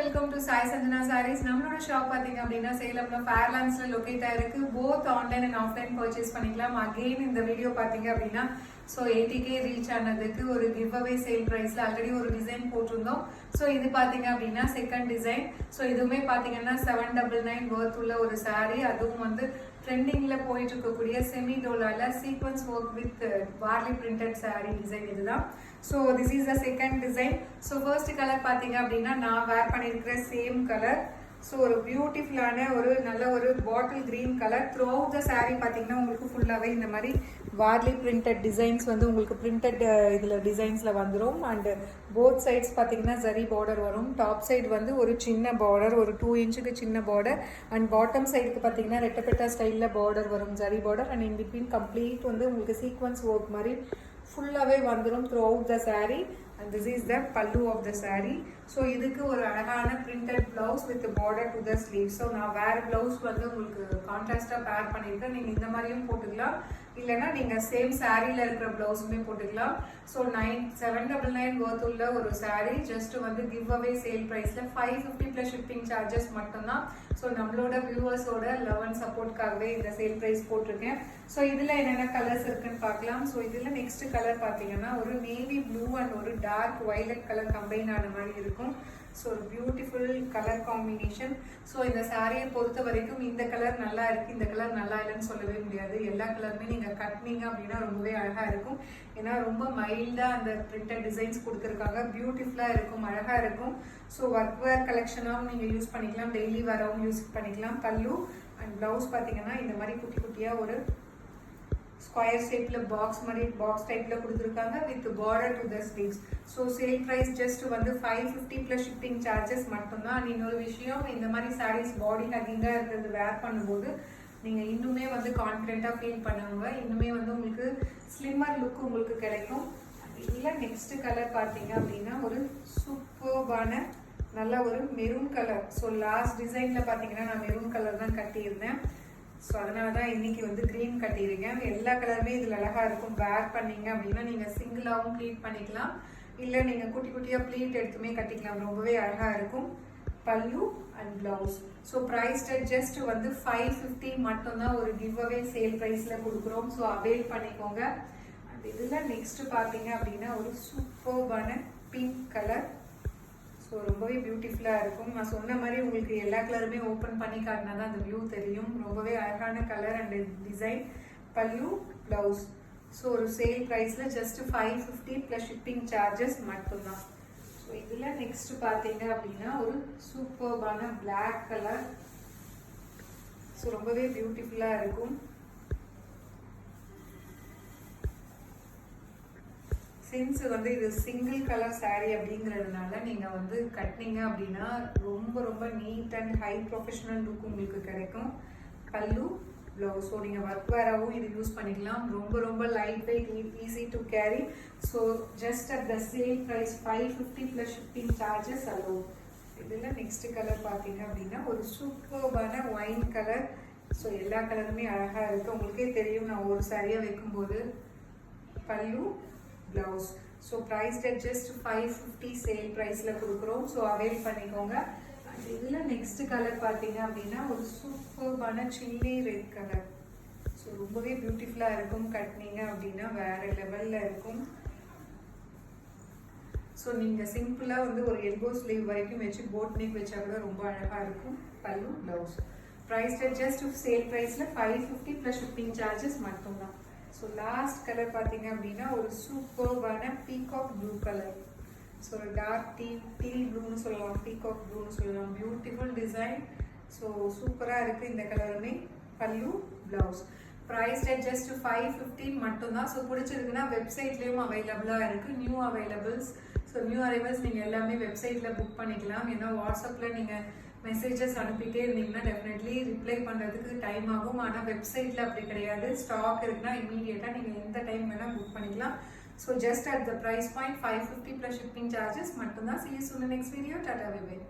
Welcome to Sai Sanjana sarees. நம்மளோட shop பார்த்தீங்க அப்படின்னா சேலம்ல ஃபேர்லாண்ட்ஸ்ல லொகேட் ஆயிருக்கு. Both online and offline purchase பண்ணிக்கலாம். அகெயின் இந்த வீடியோ பார்த்தீங்க அப்படின்னா 80K ரீச் ஆனதுக்கு ஒரு கிவ் அவே சேல் பிரைஸ்ல ஆல்ரெடி ஒரு டிசைன் போட்டிருந்தோம். ஸோ இது பார்த்தீங்க அப்படின்னா செகண்ட் டிசைன். ஸோ இதுவுமே பார்த்தீங்கன்னா 799 ஒர்த் உள்ள ஒரு saree. அதுவும் வந்து ட்ரெண்டிங்ல போயிட்டு இருக்கக்கூடிய செமி டோலால sequence work with Warli printed saree design இதுதான். So this is the second design. So first colour பார்த்தீங்க அப்படின்னா நான் வேர் பண்ணியிருக்கிற சேம் கலர். ஸோ ஒரு பியூட்டிஃபுல்லான ஒரு நல்ல ஒரு bottle green colour. Through out the saree பார்த்தீங்கன்னா உங்களுக்கு ஃபுல்லாகவே இந்த மாதிரி வார்லி பிரிண்டட் டிசைன்ஸ் வந்து உங்களுக்கு பிரிண்டட் இதில் டிசைன்ஸில் வந்துடும். அண்டு போத் சைட்ஸ் பார்த்தீங்கன்னா ஜரி பார்டர் வரும். டாப் சைடு வந்து ஒரு சின்ன பார்டர், ஒரு 2 இன்ச்சுக்கு சின்ன பார்டர். அண்ட் பாட்டம் சைடுக்கு பார்த்தீங்கன்னா ரெட்டப்பெட்டா ஸ்டைலில் பார்டர் வரும், zari border. And in between complete வந்து உங்களுக்கு சீக்வன்ஸ் ஒர்க் மாதிரி ஃபுல்லாகவே வந்துடும் through out the saree. and this is the pallu of the saree. so இதுக்கு ஒரு அழகான printed blouse with border to the sleeve. so நான் வேற blouse வந்து உங்களுக்கு கான்ட்ராஸ்டா பேர் பண்ணிருக்கேன். நீங்க இந்த மாதிரியும் போட்டுக்கலாம், இல்லனா நீங்க சேம் சாரில இருக்கிற பிளவுஸுமே போட்டுக்கலாம். ஸோ 799 worth உள்ள ஒரு saree ஜஸ்ட் வந்து கிவ் அவே சேல் பிரைஸ்ல 550 பிளஸ் ஷிப்பிங் சார்ஜஸ் மட்டும்தான். ஸோ நம்மளோட வியூவர்ஸோட லவ் அண்ட் சப்போர்ட்காகவே இந்த சேல் பிரைஸ் போட்டிருக்கேன். ஸோ இதுல என்னென்ன கலர்ஸ் இருக்குன்னு பார்க்கலாம். ஸோ இதுல நெக்ஸ்ட் கலர் பார்த்தீங்கன்னா ஒரு நேவி ப்ளூ அண்ட் ஒரு டார்க் வயலட் கலர் கம்பைன் ஆன மாதிரி இருக்கும். ஸோ ஒரு பியூட்டிஃபுல் கலர் காம்பினேஷன். ஸோ இந்த சாரியை பொறுத்த வரைக்கும் இந்த கலர் நல்லா இருக்கு, இந்த கலர் நல்லா இல்லைன்னு சொல்லவே முடியாது. எல்லா கலருமே நீங்கள் கட்டினீங்க அப்படின்னா ரொம்பவே அழகாக இருக்கும். ஏன்னா ரொம்ப மைல்டாக அந்த பிரிண்டட் டிசைன்ஸ் கொடுத்துருக்காங்க, பியூட்டிஃபுல்லாக இருக்கும், அழகாக இருக்கும். ஸோ ஒர்க் வேர் கலெக்ஷனாகவும் நீங்கள் யூஸ் பண்ணிக்கலாம், டெய்லி வேராகவும் யூஸ் பண்ணிக்கலாம். பல்லு அண்ட் ப்ளவுஸ் பார்த்தீங்கன்னா இந்த மாதிரி குட்டி குட்டியாக ஒரு ஸ்கொயர் ஷேப்பில் பாக்ஸ் மாதிரி பாக்ஸ் டைப்பில் கொடுத்துருக்காங்க with border to the sleeves. So sale price just வந்து 550 ப்ளஸ் ஷிப்பிங் சார்ஜஸ் மட்டும்தான். இன்னொரு விஷயம், இந்த மாதிரி சாரீஸ் பாடி ஹக்கிங்காக இருக்கிறது வேர் பண்ணும்போது நீங்கள் இன்னுமே வந்து கான்ஃபிடென்ட்டாக ஃபீல் பண்ணுவாங்க, இன்னுமே வந்து உங்களுக்கு ஸ்லிம்மர் லுக் உங்களுக்கு கிடைக்கும். இதில் நெக்ஸ்ட் கலர் பார்த்தீங்க அப்படின்னா ஒரு சூப்பர்பான நல்ல ஒரு மெரூன் கலர். ஸோ லாஸ்ட் டிசைனில் பார்த்தீங்கன்னா நான் மெரூன் கலர் தான் கட்டியிருந்தேன். ஸோ அதனால தான் இன்னைக்கு வந்து க்ரீன் கட்டியிருக்கேன். எல்லா கலருமே இதில் அழகாக இருக்கும். வேர் பண்ணீங்க அப்படின்னா நீங்கள் சிங்கிளாகவும் ப்ளீட் பண்ணிக்கலாம், இல்லை நீங்கள் குட்டி குட்டியாக ப்ளீட் எடுத்துமே கட்டிக்கலாம், ரொம்பவே அழகாக இருக்கும். Pallu and blouse. So price just வந்து 550 மட்டும்தான் ஒரு கிவ் அவே சேல் ப்ரைஸில் கொடுக்குறோம். ஸோ அவைல் பண்ணிக்கோங்க. அண்ட் இதில் நெக்ஸ்ட் பார்த்தீங்க அப்படின்னா ஒரு சூப்பர்பான பிங்க் கலர். ஸோ ரொம்பவே பியூட்டிஃபுல்லாக இருக்கும். நான் சொன்ன மாதிரி உங்களுக்கு எல்லா கலருமே ஓப்பன் பண்ணி காட்டினா தான் அந்த வியூ தெரியும். ரொம்பவே அழகான கலர் அண்ட் டிசைன். பல்லு ப்ளவுஸ். ஸோ ஒரு சேல் ப்ரைஸில் ஜஸ்ட் 550 ப்ளஸ் ஷிப்பிங் சார்ஜஸ் மட்டும்தான். ஸோ இதில் நெக்ஸ்ட் பார்த்தீங்க அப்படின்னா ஒரு சூப்பர்பான பிளாக் கலர். ஸோ ரொம்பவே பியூட்டிஃபுல்லாக இருக்கும். சின்ஸ் வந்து இது சிங்கிள் கலர் saree அப்படிங்கிறதுனால நீங்கள் வந்து கட்டினீங்க அப்படின்னா ரொம்ப ரொம்ப neat and high professional look உங்களுக்கு கிடைக்கும். பல்லு ப்ளவுஸ். ஸோ நீங்கள் ஒர்க் வேராகவும் இது யூஸ் பண்ணிக்கலாம். ரொம்ப ரொம்ப light weight, easy to carry. So just at the sale price 550 plus shipping charges அலோவ். இதில் நெக்ஸ்ட் கலர் பார்த்தீங்க அப்படின்னா ஒரு சூப்பர்பான ஒயின் கலர். ஸோ எல்லா கலருமே அழகாக இருக்குது, உங்களுக்கே தெரியும் நான் ஒரு சாரியாக வைக்கும்போது. Pallu blouse. So price just 550 sale ப்ரைஸில் கொடுக்குறோம். ஸோ அவைல் பண்ணிக்கோங்க. அண்ட் இதில் நெக்ஸ்ட் கலர் பார்த்தீங்க அப்படின்னா ஒரு சூப்பர்பான சில்லி ரெட் கலர். ஸோ ரொம்பவே பியூட்டிஃபுல்லாக இருக்கும், கட்டினீங்க அப்படின்னா வேறு லெவலில் இருக்கும். ஸோ நீங்கள் சிம்பிளாக வந்து ஒரு எல்போ ஸ்லீவ் வரைக்கும் வச்சு போட் நெக் வச்சா கூட ரொம்ப அழகாக இருக்கும். பல்லு ப்ளவுஸ். ப்ரைஸ் ஜஸ்ட் சேல் ப்ரைஸில் 550 ப்ளஸ் ஷிப்பிங் சார்ஜஸ் மட்டும்தான். ஸோ லாஸ்ட் கலர் பார்த்தீங்க அப்படின்னா ஒரு சூப்பர்பான பீகாக் ப்ளூ கலர். ஸோ ஒரு டார்க் டீ ப்ளூன்னு சொல்லலாம், பீகாக் ப்ளூன்னு சொல்லலாம். Beautiful design. ஸோ சூப்பராக இருக்குது இந்த கலருமே. பல்லு ப்ளவுஸ். ப்ரைஸ் ஜஸ்ட் 550 மட்டும்தான். ஸோ பிடிச்சிருக்குன்னா வெப்சைட்லேயும் அவைலபிளாக இருக்குது, நியூ அவைலபிள்ஸ். ஸோ நியூ அரைவல்ஸ் நீங்கள் எல்லாமே வெப்சைட்டில் புக் பண்ணிக்கலாம். ஏன்னா வாட்ஸ்அப்பில் நீங்கள் மெசேஜஸ் அனுப்பிட்டே இருந்தீங்கன்னா டெஃபினெட்லி ரிப்ளை பண்ணுறதுக்கு டைம் ஆகும். ஆனால் வெப்சைட்டில் அப்படி கிடையாது. ஸ்டாக் இருக்குன்னா இமீடியட்டாக நீங்கள் எந்த டைம் வேணால் புக் பண்ணிக்கலாம். So just at the price point 550 plus shipping charges மட்டும்தான். See you soon in the next video. Tata, bye bye.